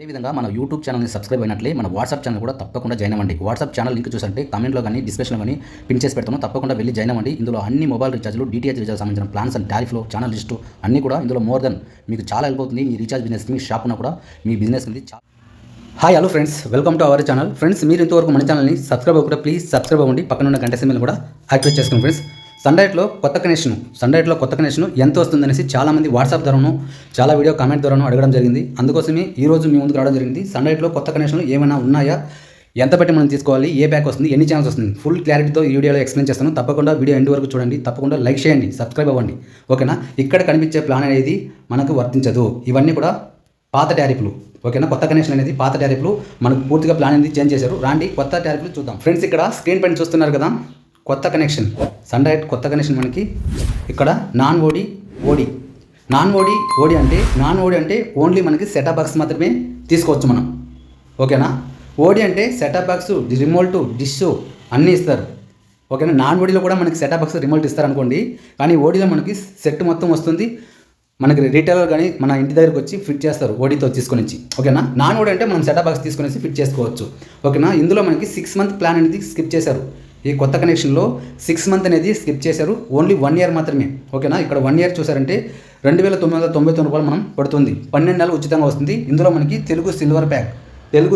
అదేవిధంగా మన యూట్యూబ్ ఛానల్ని సబ్స్క్రైబ్ అయినట్లే మన వాట్సాప్ ఛానల్ కూడా తప్పకుండా జాయిన్ అవ్వండి. వాట్సాప్ ఛానల్ లింక్ చూసంటే కామెంట్లో కానీ డిస్క్రిప్షన్లో కానీ పిన్ చేసి పెడతాను. తప్పకుండా వెళ్ళి జాయిన్ అవ్వండి. ఇందులో అన్ని మొబైల్ రీఛార్జ్లు, డిటిహెచ్ రీఛార్జ్ సంబంధించిన ప్లాన్స్ అండ్ టారిఫ్లో ఛానల్ లిస్టు అన్నీ కూడా ఇందులో మోర్ దెన్ మీకు చాలా హెల్ప్ అవుతుంది. మీ రీఛార్జ్ బిజినెస్కి, మీ షాప్ ఉన్నా కూడా మీ బిజినెస్ అనేది hi hello friends, welcome to our channel. Friends, మీరు ఇంతవరకు మన ఛానల్ని సబ్స్క్రైబ్ అవ్వకుండా ప్లీజ్ సబ్స్క్రైబ్ అవ్వండి. పక్కన ఉన్న గంట సింబల్ కూడా యాక్టివేట్ చేసుకోండి. ఫ్రెండ్స్, సన్రైట్లో కొత్త కనెక్షన్ ఎంత వస్తుందనేసి చాలామంది వాట్సాప్ ద్వారాను, చాలా వీడియో కామెంట్ ద్వారాను అడగడం జరిగింది. అందుకోసమే ఈరోజు మీ ముందుకు రావడం జరిగింది. సన్రైట్లో కొత్త కనెక్షన్లు ఏమైనా ఉన్నాయా, ఎంత పెట్టి మనం తీసుకోవాలి, ఏ ప్యాక్ వస్తుంది, ఎన్ని ఛానల్స్ వస్తుంది, ఫుల్ క్లారిటీతో ఈ వీడియోలో ఎక్స్ప్లెయిన్ చేస్తాను. తప్పకుండా వీడియో ఎండ్ వరకు చూడండి. తప్పకుండా లైక్ చేయండి, సబ్స్క్రైబ్ అవ్వండి. ఓకేనా? ఇక్కడ కనిపించే ప్లాన్ అనేది మనకు వర్తించదు. ఇవన్నీ కూడా పాత టారిఫ్లు. ఓకేనా? కొత్త కనెక్షన్ అనేది పాత టారిఫ్లు. మనకు పూర్తిగా ప్లాన్ అనేది చేంజ్ చేశారు. రాండి కొత్త టారిఫ్లు చూద్దాం. ఫ్రెండ్స్, ఇక్కడ స్క్రీన్ పైన చూస్తున్నారు కదా, కొత్త కనెక్షన్ సన్రైట్ కొత్త కనెక్షన్. మనకి ఇక్కడ నాన్ ఓడి అంటే ఓన్లీ మనకి సెటప్ బాక్స్ మాత్రమే తీసుకోవచ్చు మనం. ఓకేనా? ఓడి అంటే సెటప్ బాక్స్, రిమోట్, డిష్ అన్నీ ఇస్తారు. ఓకేనా? నాన్ ఓడిలో కూడా మనకి సెటప్ బాక్స్, రిమోట్ ఇస్తారు అనుకోండి. కానీ ఓడిలో మనకి సెట్ మొత్తం వస్తుంది. మనకి రిటైలర్ కానీ మన ఇంటి దగ్గరికి వచ్చి ఫిట్ చేస్తారు ఓడితో తీసుకొని వచ్చి. ఓకేనా? నాన్ ఓడి అంటే మనం సెటప్ బాక్స్ తీసుకొని ఫిట్ చేసుకోవచ్చు. ఓకేనా? ఇందులో మనకి 6 month ప్లాన్ అనేది స్కిప్ చేశారు. ఈ కొత్త కనెక్షన్లో 6 month అనేది స్కిప్ చేశారు. ఓన్లీ 1 year మాత్రమే. ఓకేనా? ఇక్కడ 1 year చూసారంటే 2,999 రూపాయలు మనం పడుతుంది. 12 నెలలు ఉచితంగా వస్తుంది. ఇందులో మనకి తెలుగు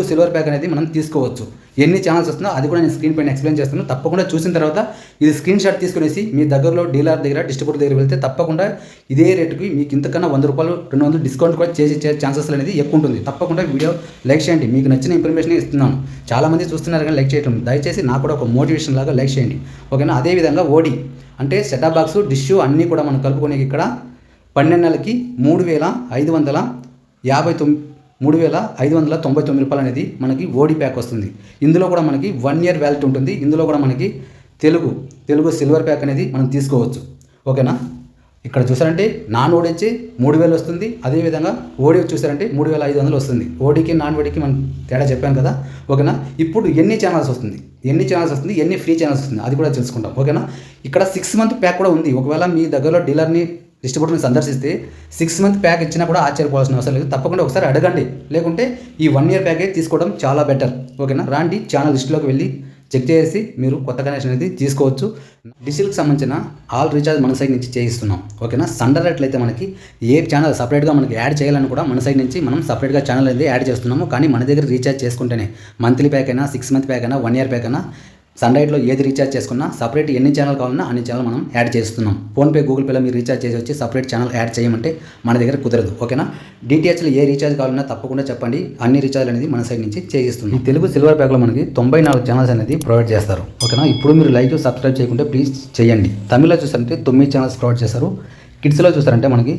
సిల్వర్ ప్యాక్ అనేది మనం తీసుకోవచ్చు. ఎన్ని ఛానల్స్ వస్తుందో అది కూడా నేను స్క్రీన్ పైన ఎక్స్ప్లెయిన్ చేస్తాను. తప్పకుండా చూసిన తర్వాత ఇది స్క్రీన్ షాట్ తీసుకునేసి మీ దగ్గరలో డీలర్ దగ్గర, డిస్ట్రిబ్యూటర్ దగ్గర వెళ్తే తప్పకుండా ఇదే రేటుకి మీకు ఇంతకన్నా 100 రూపాయలు, 200 డిస్కౌంట్ కూడా చేసే ఛాన్సెస్ అనేది ఎక్కువ ఉంటుంది. తప్పకుండా వీడియో లైక్ చేయండి. మీకు నచ్చిన ఇన్ఫర్మేషన్ ఇస్తున్నాను. చాలామంది చూస్తున్నారు కానీ లైక్ చేయటం, దయచేసి నాకు కూడా ఒక మోటివేషన్ లాగా లైక్ చేయండి. ఓకేనా? అదేవిధంగా ఓడి అంటే సెటప్ బాక్స్, డిష్ అన్నీ కూడా మనం కలుపుకునే ఇక్కడ 12 నెలలకి 3,599 రూపాయలు అనేది మనకి ఓడి ప్యాక్ వస్తుంది. ఇందులో కూడా మనకి 1 year వ్యాలిటీ ఉంటుంది. ఇందులో కూడా మనకి తెలుగు సిల్వర్ ప్యాక్ అనేది మనం తీసుకోవచ్చు. ఓకేనా? ఇక్కడ చూసారంటే నాన్ ఓడి వచ్చి 3,000 వస్తుంది. అదేవిధంగా ఓడి చూసారంటే 3,500 వస్తుంది. ఓడికి నాన్ ఓడికి మనం తేడా చెప్పాను కదా. ఓకేనా? ఇప్పుడు ఎన్ని ఛానల్స్ వస్తుంది, ఎన్ని ఫ్రీ ఛానల్స్ వస్తుంది అది కూడా తెలుసుకుంటాం. ఓకేనా? ఇక్కడ 6 month ప్యాక్ కూడా ఉంది. ఒకవేళ మీ దగ్గరలో డీలర్ని, డిస్ట్రిబ్యూటర్ని సందర్శిస్తే 6 month ప్యాక్ ఇచ్చినా కూడా ఆశ్చర్యపోవాల్సిన అవసరం లేదు. తప్పకుండా ఒకసారి అడగండి. లేకుంటే ఈ 1 year ప్యాకేజ్ తీసుకోవడం చాలా బెటర్. ఓకేనా? రాండి ఛానల్ లిస్టులోకి వెళ్ళి చెక్ చేసి మీరు కొత్త కనెక్షన్ అనేది తీసుకోవచ్చు. డిజిల్కి సంబంధించిన ఆల్ రీఛార్జ్ మన సైడ్ నుంచి చేయిస్తున్నాం. ఓకేనా? సన్రైట్ అయితే మనకి ఏ ఛానల్ సపరేట్గా మనకి యాడ్ చేయాలని కూడా మన సైడ్ నుంచి మనం సపరేట్గా ఛానల్ అనేది యాడ్ చేస్తున్నాము. కానీ మన దగ్గర రీఛార్జ్ చేసుకుంటేనే మంత్లీ ప్యాక్ అయినా, 6 month ప్యాక్ అయినా, 1 year ప్యాక్ అయినా, సన్రైట్లో ఏది రీఛార్జ్ చేసుకున్నా సపరేట్ ఎన్ని ఛానల్ కావాలన్నా అన్ని ఛానల్ మనం యాడ్ చేస్తున్నాం. ఫోన్పే, గూగుల్ పేలో మీరు రీఛార్జ్ చేసి వచ్చి సపరేట్ ఛానల్ యాడ్ చేయమంటే మన దగ్గర కుదరదు. ఓకేనా? డిటిహెచ్లో ఏ రీఛార్జ్ కావాలన్నా తప్పకుండా చెప్పండి. అన్ని రీఛార్జ్ అనేది మన సైడ్ నుంచి చేయిస్తున్నాం. ఈ తెలుగు సిల్వర్ ప్యాక్లో మనకి 94 ఛానల్స్ అనేది ప్రొవైడ్ చేస్తారు. ఓకేనా? ఇప్పుడు మీరు లైక్, సబ్స్క్రైబ్ చేయకుంటే ప్లీజ్ చేయండి. తమిళ్లో చూసారంటే 9 ఛానల్స్ ప్రొవైడ్ చేస్తారు. కిడ్స్లో చూసారంటే మనకి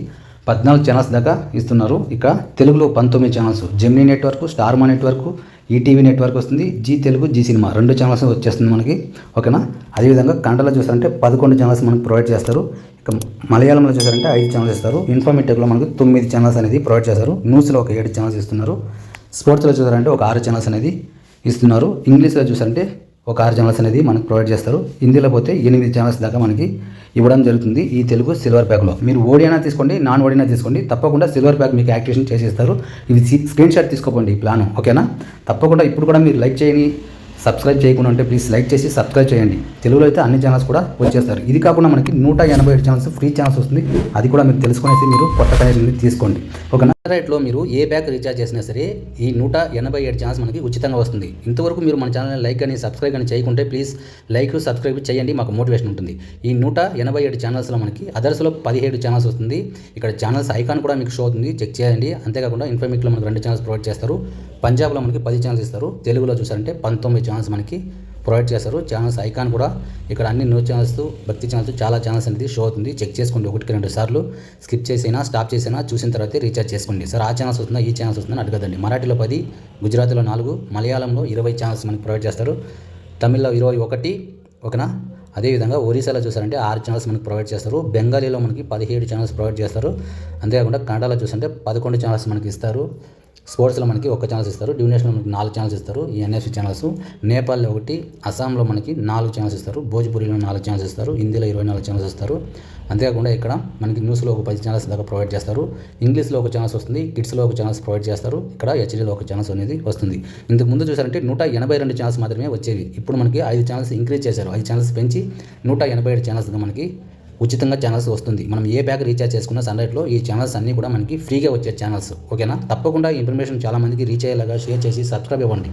14 ఛానల్స్ దాకా ఇస్తున్నారు. ఇక తెలుగులో 19 channels, Gemini network, Star Maa network, ETV network వస్తుంది, జీ తెలుగు, జీ సినిమా 2 ఛానల్స్ వచ్చేస్తుంది మనకి. ఓకేనా? అదేవిధంగా కన్నడలో చూసారంటే 11 ఛానల్స్ మనకు ప్రొవైడ్ చేస్తారు. ఇక మలయాళంలో చూసారంటే 5 ఛానల్స్ ఇస్తారు. ఇన్ఫర్మేటివ్లో మనకు 9 ఛానల్స్ అనేది ప్రొవైడ్ చేస్తారు. న్యూస్లో ఒక 7 ఛానల్స్ ఇస్తున్నారు. స్పోర్ట్స్లో చూసారంటే ఒక 6 ఛానల్స్ అనేది ఇస్తున్నారు. ఇంగ్లీష్లో చూసారంటే ఒక 6 ఛానల్స్ అనేది మనకు ప్రొవైడ్ చేస్తారు. హిందీలో పోతే 8 ఛానల్స్ దాకా మనకి ఇవ్వడం జరుగుతుంది ఈ తెలుగు సిల్వర్ ప్యాక్లో. మీరు ఓడి అయినా తీసుకోండి, నాన్ ఓడి అయినా తీసుకోండి, తప్పకుండా సిల్వర్ ప్యాక్ మీకు యాక్టివేషన్ చేసేస్తారు. ఇది స్క్రీన్ షాట్ తీసుకోండి ఈ ప్లాన్. ఓకేనా? తప్పకుండా ఇప్పుడు కూడా మీరు లైక్ చేయని, సబ్స్క్రైబ్ చేయకుండా ఉంటే ప్లీజ్ లైక్ చేసి సబ్స్క్రైబ్ చేయండి. తెలుగులో అయితే అన్ని ఛానల్స్ కూడా వచ్చేస్తారు. ఇది కాకుండా మనకి 187 ఛానల్స్ ఫ్రీ ఛానల్స్ వస్తుంది. అది కూడా మీరు తెలుసుకునేసి మీరు కొత్త కనెక్షన్ తీసుకోండి. ఓకేనా? సన్రైట్లో మీరు ఏ ప్యాక్ రీఛార్జ్ చేసినా సరే ఈ 187 ఛానల్స్ మనకి ఉచితంగా వస్తుంది. ఇంతవరకు మీరు మన ఛానల్ని లైక్ కానీ సబ్స్క్రైబ్ కానీ చేయకుంటే ప్లీజ్ లైక్, సబ్స్క్రైబ్ చేయండి, మాకు మోటివేషన్ ఉంటుంది. ఈ 187 ఛానల్స్లో మనకి అదర్స్లో 17 ఛానల్స్ వస్తుంది. ఇక్కడ ఛానల్స్ ఐకాన్ కూడా మీకు షో అవుతుంది, చెక్ చేయండి. అంతేకాకుండా ఇన్ఫర్మేటివ్లో మనకు 2 ఛానల్స్ ప్రొవైడ్ చేస్తారు. పంజాబ్లో మనకి 10 ఛానల్స్ ఇస్తారు. తెలుగులో చూసారంటే 19 ఛానల్స్ మనకి ప్రొవైడ్ చేస్తారు. ఛానల్స్ ఐకాన్ కూడా ఇక్కడ అన్ని న్యూస్ ఛానల్స్, భక్తి ఛానల్స్, చాలా ఛానల్స్ అనేది షో అవుతుంది. చెక్ చేసుకోండి. 1-2 సార్లు స్కిప్ చేసినా, స్టాప్ చేసినా చూసిన తర్వాత రీఛార్జ్ చేసుకోండి. సార్ ఆ ఛానల్స్ వస్తుందా, ఈ ఛానల్స్ వస్తుందని అడగదండి. మరాఠీలో 10, గుజరాతీలో 4, మలయాళంలో 20 ఛానల్స్ మనకి ప్రొవైడ్ చేస్తారు. తమిళ్లో 21. ఓకేనా? అదేవిధంగా ఒరిస్సాలో చూసారంటే 6 ఛానల్స్ మనకి ప్రొవైడ్ చేస్తారు. బెంగాలీలో మనకి 17 ఛానల్స్ ప్రొవైడ్ చేస్తారు. అంతేకాకుండా కన్నడలో చూసారంటే 11 ఛానల్స్ మనకి ఇస్తారు. స్పోర్ట్స్లో మనకి ఒక ఛానల్స్ ఇస్తారు, డివినేషన్లో మనకి 4 ఛానల్స్ ఇస్తారు, ఈ ఎన్ఎఫ్సి ఛానల్స్. నేపాల్లో 1, అస్సాంలో మనకి 4 ఛానల్స్ ఇస్తారు, భోజ్పురిలో 4 ఛానల్స్ ఇస్తారు, హిందీలో 24 ఛానల్స్ ఇస్తారు. అంతేకాకుండా ఇక్కడ మనకి న్యూస్లో ఒక 10 ఛానల్స్ దాకా ప్రొవైడ్ చేస్తారు, ఇంగ్లీష్లో ఒక ఛానల్స్ వస్తుంది, కిడ్స్లో ఒక ఛానల్స్ ప్రొవైడ్ చేస్తారు, ఇక్కడ హెచ్డీలో ఒక ఛానల్స్ అనేది వస్తుంది. ఇంతకు ముందు చూసారంటే 182 ఛానల్స్ మాత్రమే వచ్చేవి. ఇప్పుడు మనకి 5 ఛానల్స్ ఇంక్రీజ్ చేశారు, 5 ఛానల్స్ పెంచి 187 ఛానల్స్గా మనకి ఉచితంగా ఛానల్స్ వస్తుంది. మనం ఏ ప్యాక్ రీఛార్జ్ చేసుకున్న సన్రైట్లో ఈ ఛానల్స్ అన్నీ కూడా మనకి ఫ్రీగా వచ్చే ఛానల్స్. ఓకేనా? తప్పకుండా ఈ ఇన్ఫర్మేషన్ చాలామందికి రీచ్ అయ్యేలాగా షేర్ చేసి సబ్స్క్రైబ్ ఇవ్వండి.